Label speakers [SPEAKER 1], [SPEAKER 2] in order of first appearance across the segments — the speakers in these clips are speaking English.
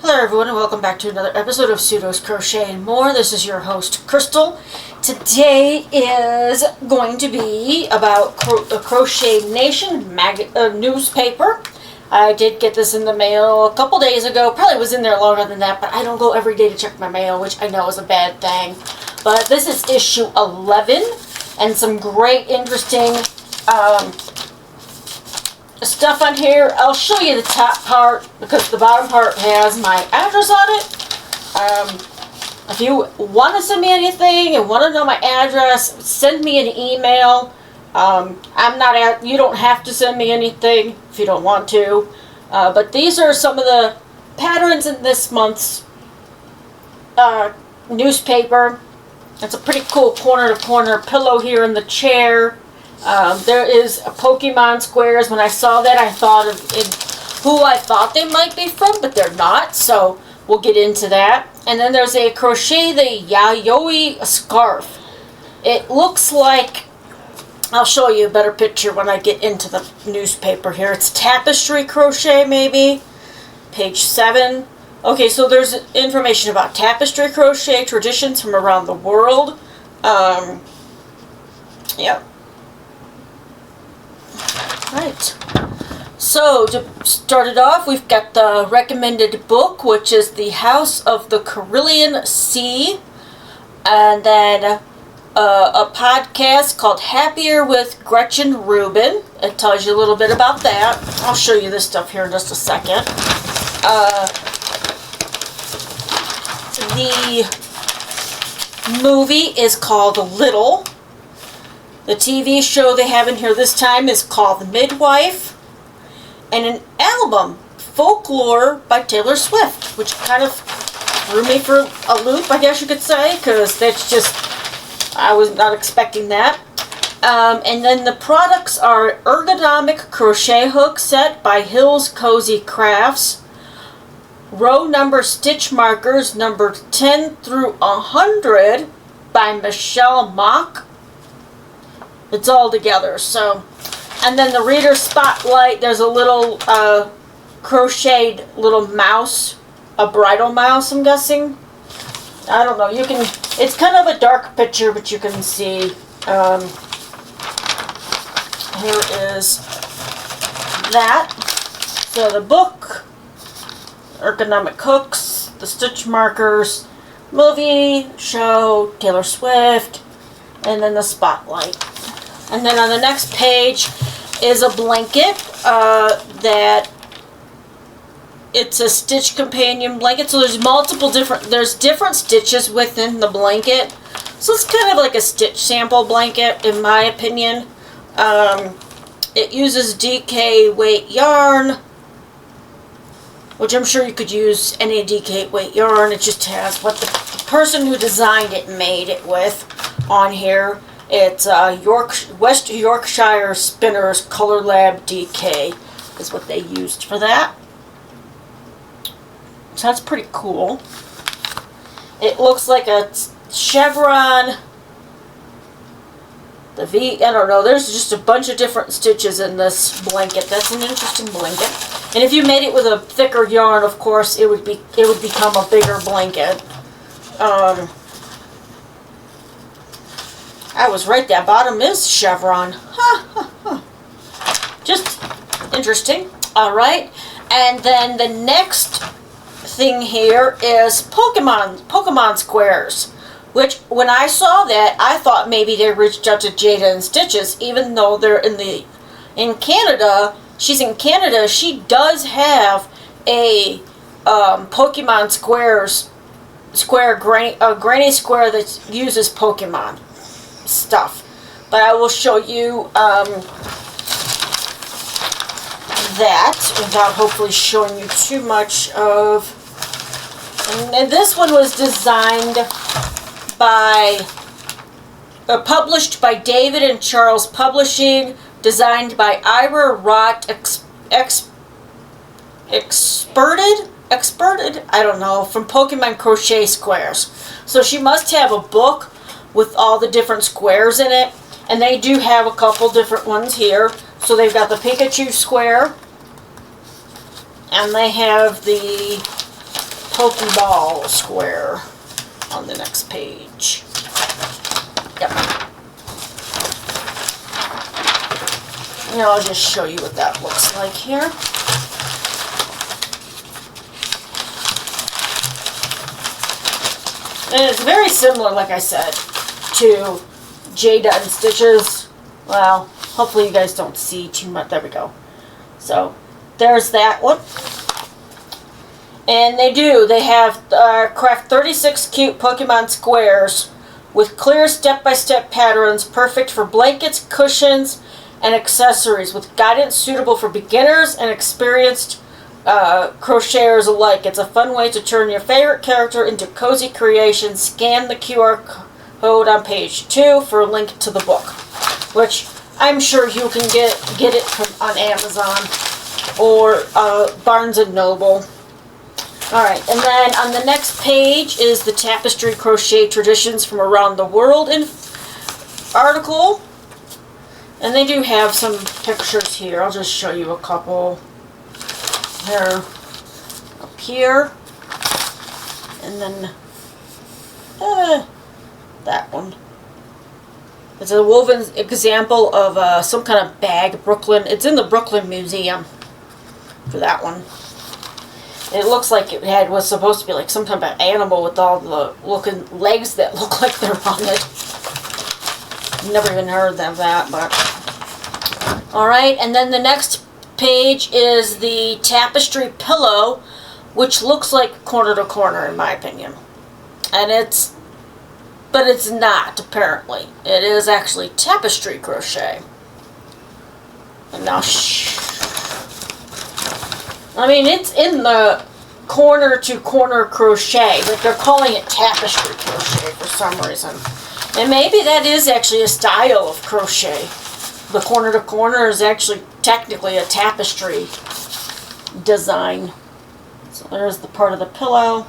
[SPEAKER 1] Hello everyone and welcome back to another episode of Pseudo's Crochet and More. This is your host Crystal. Today is going to be about Crochet Nation newspaper. I did get this in the mail a couple days ago. Probably was in there longer than that, but I don't go every day to check my mail, which I know is a bad thing. But this is issue 11 and some great interesting stuff on here. I'll show you the top part because the bottom part has my address on it. If you want to send me anything and want to know my address, send me an email. You don't have to send me anything if you don't want to. But these are some of the patterns in this month's newspaper. It's a pretty cool corner-to-corner pillow here in the chair. There is a Pokemon squares. When I saw that, I thought of who I thought they might be from, but they're not, so we'll get into that. And then there's a Crochet the Yayoi scarf. It looks like, I'll show you a better picture when I get into the newspaper here. It's tapestry crochet, maybe. Page 7. Okay, so there's information about tapestry crochet traditions from around the world. Yep. Right. So to start it off, we've got the recommended book, which is The House of the Carillion Sea, and then a podcast called Happier with Gretchen Rubin. It tells you a little bit about that. I'll show you this stuff here in just a second. The movie is called Little. The TV show they have in here this time is called The Midwife. And an album, Folklore by Taylor Swift, which kind of threw me for a loop, I guess you could say, because that's just, I was not expecting that. And then the products are ergonomic crochet hook set by Hills Cozy Crafts, row number stitch markers number 10 through 100 by Michelle Mock. It's all together, so. And then the reader spotlight, there's a little crocheted little mouse, a bridal mouse, I'm guessing. I don't know, you can, it's kind of a dark picture, but you can see. Here is that. So the book, ergonomic hooks, the stitch markers, movie, show, Taylor Swift, and then the spotlight. And then on the next page is a blanket that it's a stitch companion blanket. So there's there's different stitches within the blanket. So it's kind of like a stitch sample blanket in my opinion. It uses DK weight yarn, which I'm sure you could use any DK weight yarn. It just has what the person who designed it made it with on here. It's West Yorkshire Spinners Color Lab DK is what they used for that. So that's pretty cool. It looks like a chevron. I don't know, there's just a bunch of different stitches in this blanket. That's an interesting blanket. And if you made it with a thicker yarn, of course, it would become a bigger blanket. I was right, that bottom is chevron. Just interesting. Alright. And then the next thing here is Pokemon squares. Which, when I saw that, I thought maybe they reached out to Jada and Stitches, even though they're in Canada. She's in Canada. She does have a Pokemon granny square that uses Pokemon stuff, but I will show you that without hopefully showing you too much of. And this one was designed published by David and Charles Publishing, designed by Ira Rott, experted, I don't know, from Pokemon Crochet Squares. So she must have a book with all the different squares in it, and they do have a couple different ones here. So they've got the Pikachu square, and they have the Pokeball square on the next page. Yep. Now I'll just show you what that looks like here. And it's very similar, like I said, to Jada and Stitches. Well, hopefully you guys don't see too much. There we go. So, there's that one. And they have craft 36 cute Pokemon squares with clear step-by-step patterns perfect for blankets, cushions, and accessories with guidance suitable for beginners and experienced crocheters alike. It's a fun way to turn your favorite character into cozy creations. Scan the QR code on page 2 for a link to the book, which I'm sure you can get it on Amazon or Barnes & Noble. Alright, and then on the next page is the Tapestry Crochet Traditions from Around the World article. And they do have some pictures here. I'll just show you a couple. They're up here. And then that one. It's a woven example of some kind of bag, Brooklyn. It's in the Brooklyn Museum for that one. It looks like it was supposed to be like some kind of animal with all the looking legs that look like they're on it. Never even heard of that, but alright, and then the next page is the tapestry pillow, which looks like corner to corner in my opinion. And but it's not, apparently. It is actually tapestry crochet. And now I mean, it's in the corner to corner crochet, but they're calling it tapestry crochet for some reason. And maybe that is actually a style of crochet. The corner to corner is actually technically a tapestry design. So there's the part of the pillow.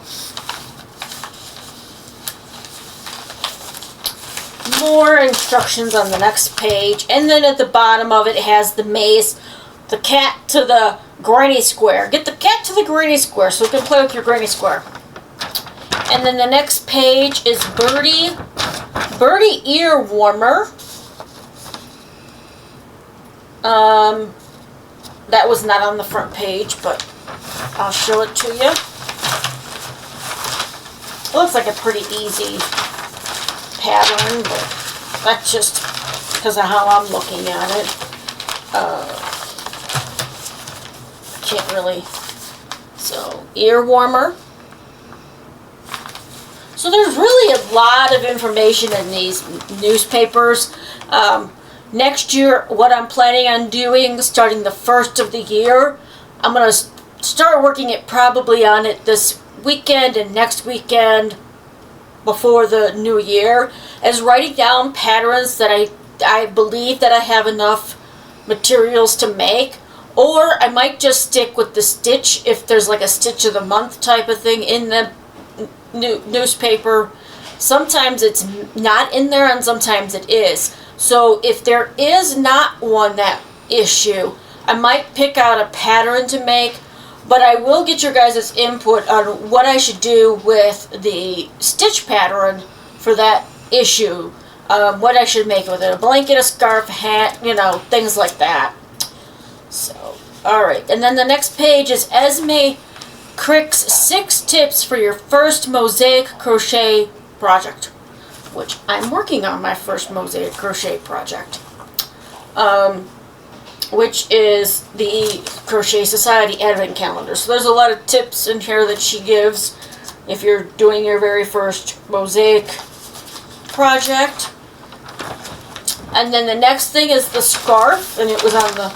[SPEAKER 1] More instructions on the next page. And then at the bottom of it has the maze. The cat to the granny square. Get the cat to the granny square so you can play with your granny square. And then the next page is Birdie ear warmer. That was not on the front page, but I'll show it to you. It looks like a pretty easy pattern, but that's just because of how I'm looking at it. Can't really. So, ear warmer. So there's really a lot of information in these newspapers. Next year, what I'm planning on doing, starting the first of the year, I'm going to start working it probably on it this weekend and next weekend before the new year, as writing down patterns that I believe that I have enough materials to make. Or I might just stick with the stitch if there's like a stitch of the month type of thing in the newspaper. Sometimes it's not in there and sometimes it is. So if there is not one that issue, I might pick out a pattern to make, but I will get your guys' input on what I should do with the stitch pattern for that issue. What I should make with it, a blanket, a scarf, hat, you know, things like that. So, alright, and then the next page is Esme Crick's 6 tips for your first mosaic crochet project, which I'm working on my first mosaic crochet project, which is the Crochet Society Advent Calendar. So there's a lot of tips in here that she gives if you're doing your very first mosaic project. And then the next thing is the scarf, and it was on the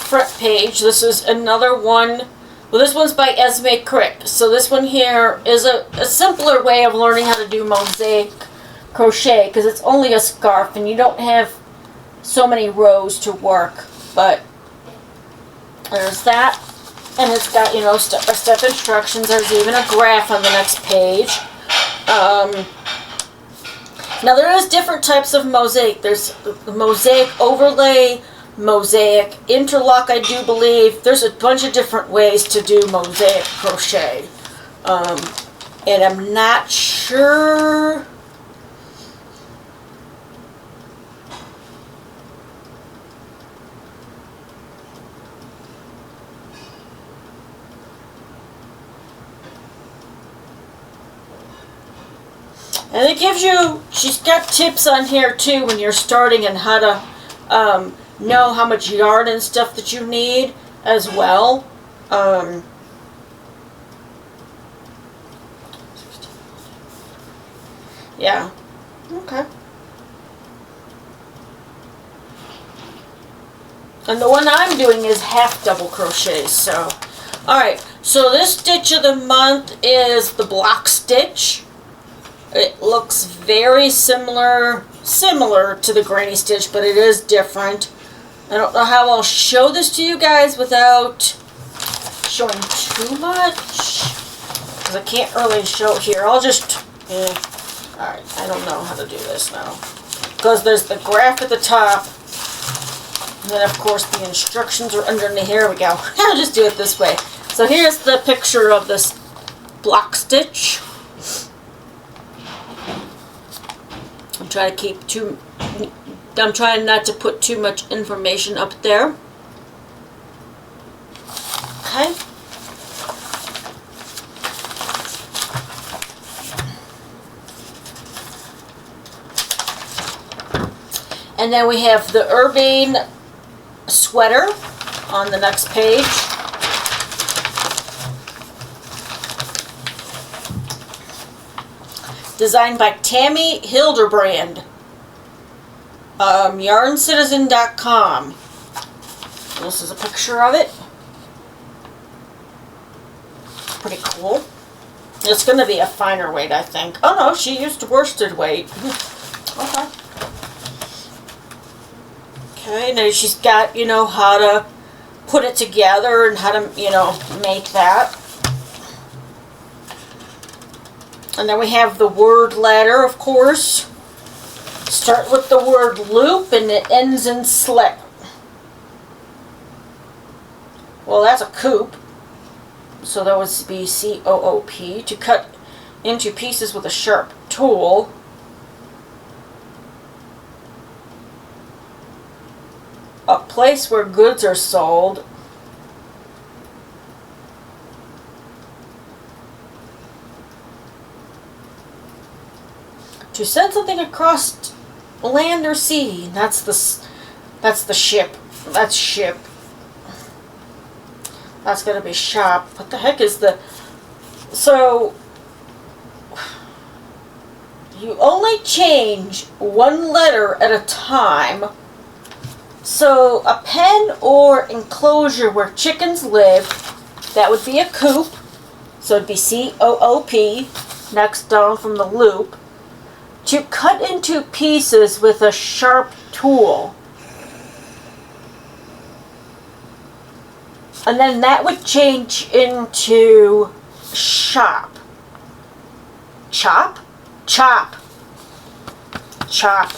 [SPEAKER 1] front page. This is another one. Well, this one's by Esme Crick. So this one here is a simpler way of learning how to do mosaic crochet, because it's only a scarf and you don't have so many rows to work. But there's that. And it's got, you know, step-by-step instructions. There's even a graph on the next page. Now there is different types of mosaic. There's the mosaic overlay, mosaic interlock, I do believe. There's a bunch of different ways to do mosaic crochet. And I'm not sure. And it gives you, she's got tips on here too when you're starting and how to know how much yarn and stuff that you need as well. Yeah. Okay. And the one I'm doing is half double crochets, so. Alright, so this stitch of the month is the block stitch. It looks very similar to the granny stitch, but it is different. I don't know how I'll show this to you guys without showing too much, because I can't really show here. I'll just, alright, I don't know how to do this now. Because there's the graph at the top, and then of course the instructions are underneath. Here we go. I'll just do it this way. So here's the picture of this block stitch. I'm trying not to put too much information up there. Okay. And then we have the Urbane sweater on the next page. Designed by Tammy Hildebrand. YarnCitizen.com. This is a picture of it. Pretty cool. It's going to be a finer weight, I think. Oh no, she used worsted weight. Okay. Okay, now she's got, how to put it together and how to, make that. And then we have the word ladder, of course. Start with the word loop and it ends in slip. Well, that's a coop. So that would be C-O-O-P. To cut into pieces with a sharp tool. A place where goods are sold. To send something across land or sea. That's the ship. That's ship. That's going to be shop. What the heck is the... So, you only change one letter at a time. So, a pen or enclosure where chickens live, that would be a coop. So, it'd be C-O-O-P, next down from the loop. To cut into pieces with a sharp tool. And then that would change into shop. Chop? Chop. Chop.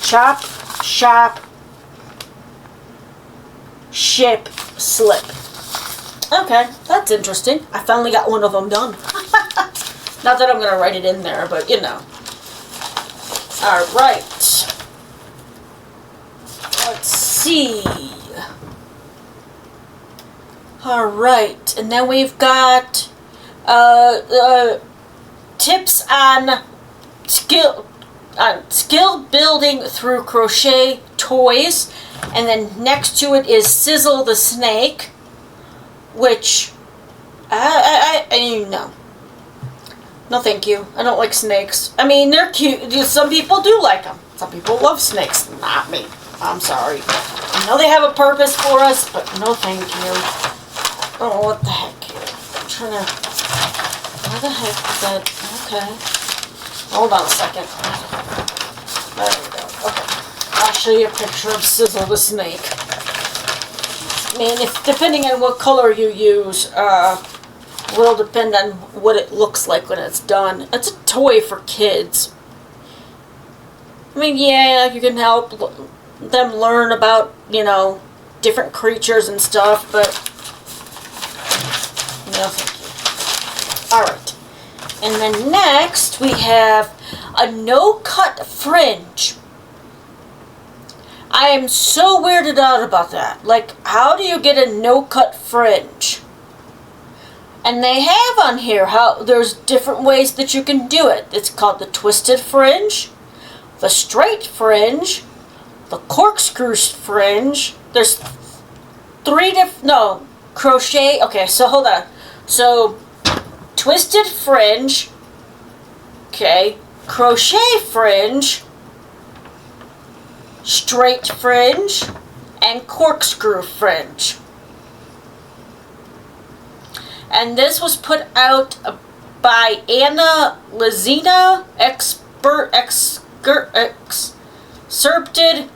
[SPEAKER 1] Chop. Shop. Ship. Slip. Okay, that's interesting. I finally got one of them done. Not that I'm going to write it in there, but Alright. Let's see. Alright, and then we've got tips on skill building through crochet toys, and then next to it is Sizzle the Snake, which no thank you. I don't like snakes. I mean, they're cute. Some people do like them. Some people love snakes. Not me. I'm sorry. I know they have a purpose for us, but no thank you. Oh, what the heck here? I'm trying to... Where the heck is that? Okay. Hold on a second. There we go. Okay. I'll show you a picture of Sizzle the Snake. I mean, depending on what color you use, will depend on what it looks like when it's done. It's a toy for kids. I mean, yeah, you can help them learn about you know, different creatures and stuff, but no thank you. Alright. And then next we have a no-cut fringe. I am so weirded out about that. Like, how do you get a no-cut fringe? And they have on here how there's different ways that you can do it. It's called the twisted fringe, the straight fringe, the corkscrew fringe. There's crochet. Okay, so hold on. So, twisted fringe, okay, crochet fringe, straight fringe, and corkscrew fringe. And this was put out by Anna Lizina, excerpted.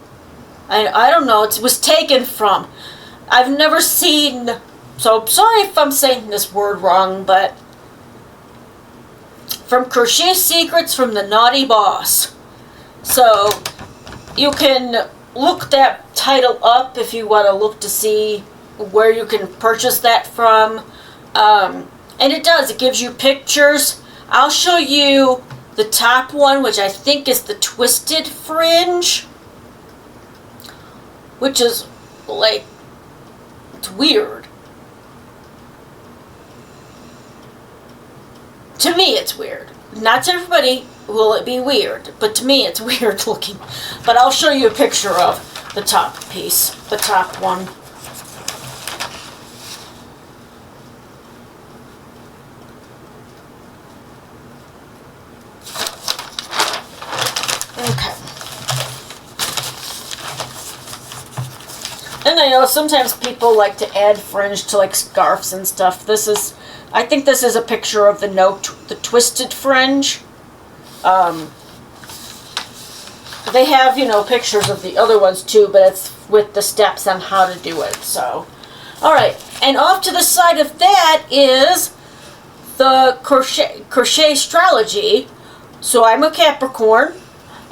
[SPEAKER 1] I don't know. It was taken from. I've never seen. So sorry if I'm saying this word wrong, but from Crochet Secrets from the Naughty Boss. So you can look that title up if you want to look to see where you can purchase that from. And it does. It gives you pictures. I'll show you the top one, which I think is the twisted fringe, which is like, it's weird. To me, it's weird. Not to everybody will it be weird, but to me, it's weird looking. But I'll show you a picture of the top piece, the top one. Okay. And I know sometimes people like to add fringe to like scarves and stuff. I think this is a picture of the twisted fringe. They have, you know, pictures of the other ones too, but it's with the steps on how to do it. So, all right. And off to the side of that is the crochet astrology. So I'm a Capricorn.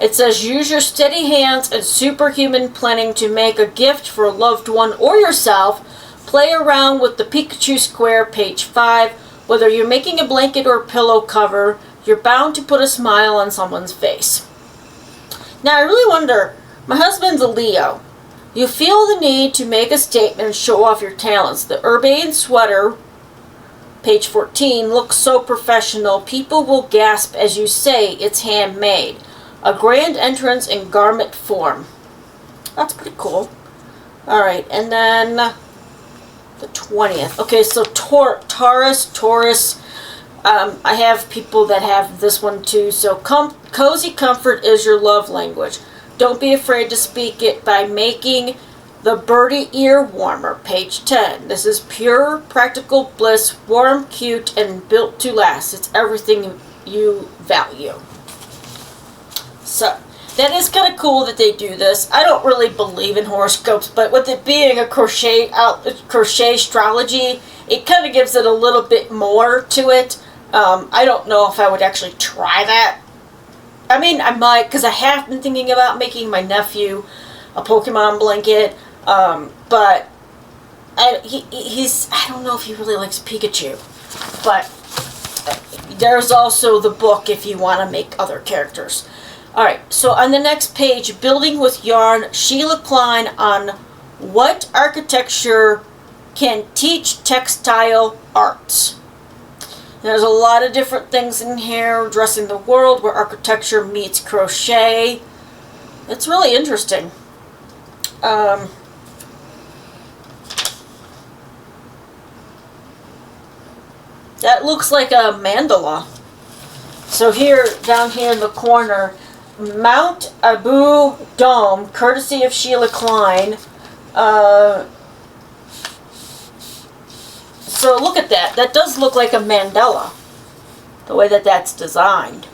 [SPEAKER 1] It says, use your steady hands and superhuman planning to make a gift for a loved one or yourself. Play around with the Pikachu square, page 5. Whether you're making a blanket or pillow cover, you're bound to put a smile on someone's face. Now, I really wonder, my husband's a Leo. You feel the need to make a statement and show off your talents. The urbane sweater, page 14, looks so professional. People will gasp as you say it's handmade. A grand entrance in garment form. That's pretty cool. Alright, and then the 20th. Okay, so Taurus. I have people that have this one too. So cozy comfort is your love language. Don't be afraid to speak it by making the birdie ear warmer, page 10. This is pure practical bliss, warm, cute, and built to last. It's everything you value. So, that is kind of cool that they do this. I don't really believe in horoscopes, but with it being a crochet astrology, it kind of gives it a little bit more to it. I don't know if I would actually try that. I mean, I might, because I have been thinking about making my nephew a Pokemon blanket, but I don't know if he really likes Pikachu. But there's also the book if you want to make other characters. Alright, so on the next page, Building with Yarn, Sheila Klein on what architecture can teach textile arts. There's a lot of different things in here, Dressing the World, where architecture meets crochet. It's really interesting. That looks like a mandala. So here, down here in the corner, Mount Abu Dome, courtesy of Sheila Klein. So look at that. That does look like a mandala, the way that that's designed.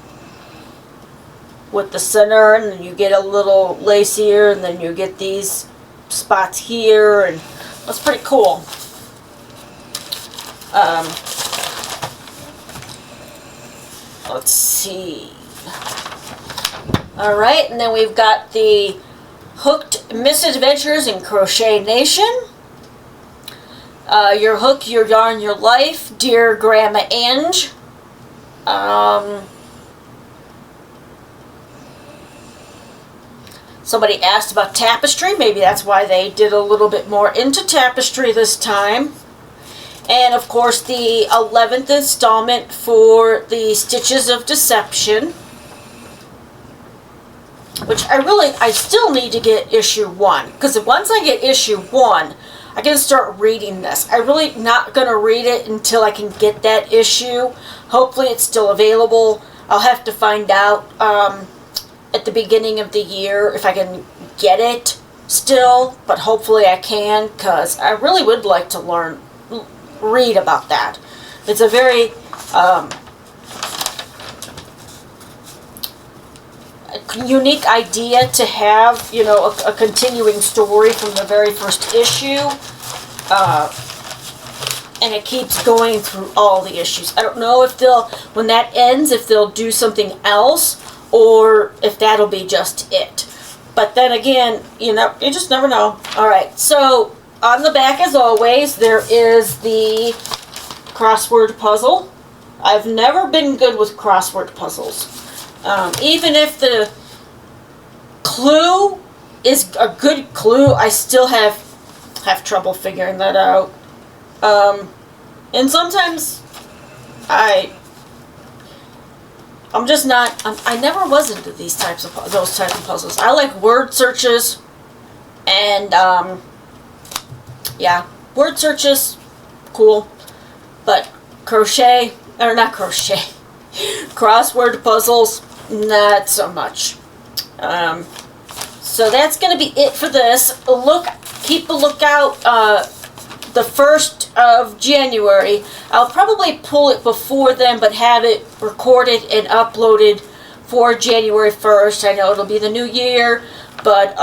[SPEAKER 1] With the center, and then you get a little lace here, and then you get these spots here, and that's pretty cool. Let's see. Alright, and then we've got the Hooked Misadventures in Crochet Nation. Your Hook, Your Yarn, Your Life, Dear Grandma Ange. Somebody asked about tapestry. Maybe that's why they did a little bit more into tapestry this time. And of course the 11th installment for the Stitches of Deception, which I still need to get issue 1, because once I get issue 1, I can start reading this. I'm really not going to read it until I can get that issue. Hopefully it's still available. I'll have to find out at the beginning of the year if I can get it still, but hopefully I can, because I really would like to read about that. It's a very unique idea to have, you know, a continuing story from the very first issue, and it keeps going through all the issues. I don't know if when that ends, if they'll do something else, or if that'll be just it. But then again, you know, you just never know. Alright, so on the back, as always, there is the crossword puzzle. I've never been good with crossword puzzles. Even if the clue is a good clue, I still have trouble figuring that out. And sometimes I'm just not. I never was into those types of puzzles. I like word searches, and yeah, word searches, cool. But crochet, or not crochet, crossword puzzles, not so much. So that's going to be it for this. Keep a lookout. The 1st of January. I'll probably pull it before then, but have it recorded and uploaded for January 1st. I know it'll be the new year, but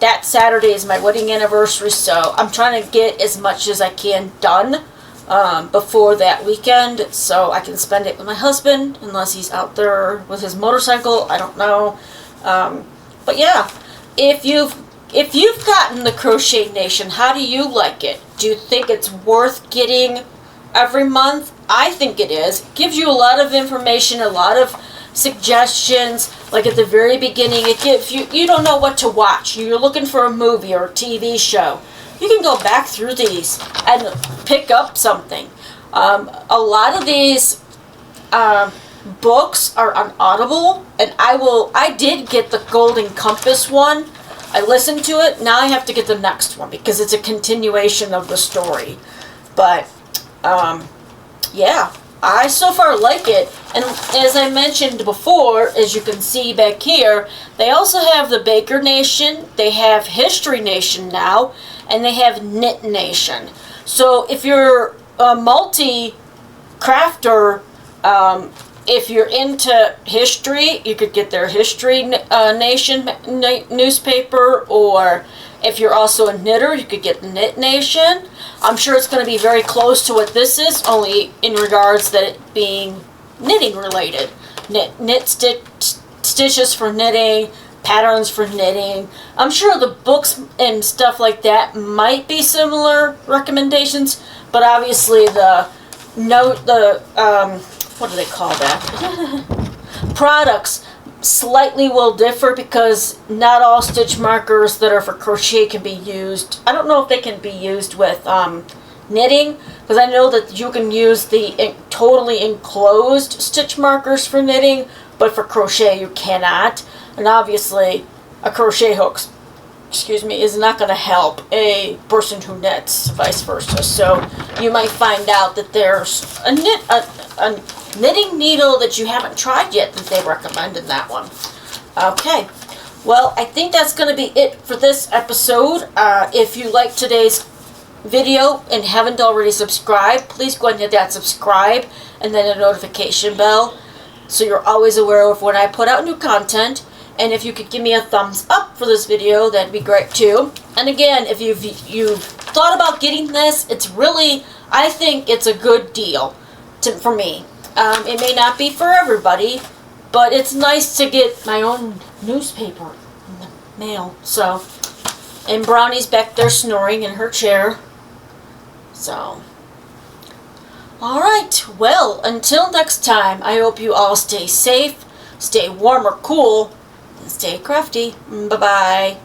[SPEAKER 1] that Saturday is my wedding anniversary, so I'm trying to get as much as I can done before that weekend, so I can spend it with my husband, unless he's out there with his motorcycle. I don't know. But yeah, if you've gotten the Crochet Nation, how do you like it? Do you think it's worth getting every month? I think it is. It gives you a lot of information, a lot of suggestions. Like at the very beginning, it gives you don't know what to watch. You're looking for a movie or a TV show. You can go back through these and pick up something. A lot of these books are on Audible, and I did get the Golden Compass one. I listened to it. Now I have to get the next one because it's a continuation of the story. But yeah, I so far like it. And as I mentioned before, as you can see back here, they also have the Baker Nation, they have History Nation now, and they have Knit Nation. So if you're a multi-crafter, if you're into history, you could get their History Nation newspaper, or if you're also a knitter, you could get Knit Nation. I'm sure it's going to be very close to what this is, only in regards that it being knitting related. Stitches for knitting, patterns for knitting. I'm sure the books and stuff like that might be similar recommendations, but obviously what do they call that? Products slightly will differ, because not all stitch markers that are for crochet can be used. I don't know if they can be used with knitting, because I know that you can use the totally enclosed stitch markers for knitting, but for crochet you cannot. And obviously a crochet hook, is not going to help a person who knits, vice versa. So you might find out that there's a knitting needle that you haven't tried yet that they recommend in that one. Okay, well, I think that's going to be it for this episode. If you like today's video and haven't already subscribed, please go ahead and hit that subscribe and then a notification bell, so you're always aware of when I put out new content. And if you could give me a thumbs up for this video, that'd be great too. And again, if you've thought about getting this, it's really, I think it's a good deal for me. It may not be for everybody, but it's nice to get my own newspaper in the mail. So, and Brownie's back there snoring in her chair. So, alright, well, until next time, I hope you all stay safe, stay warm or cool, and stay crafty. Bye-bye.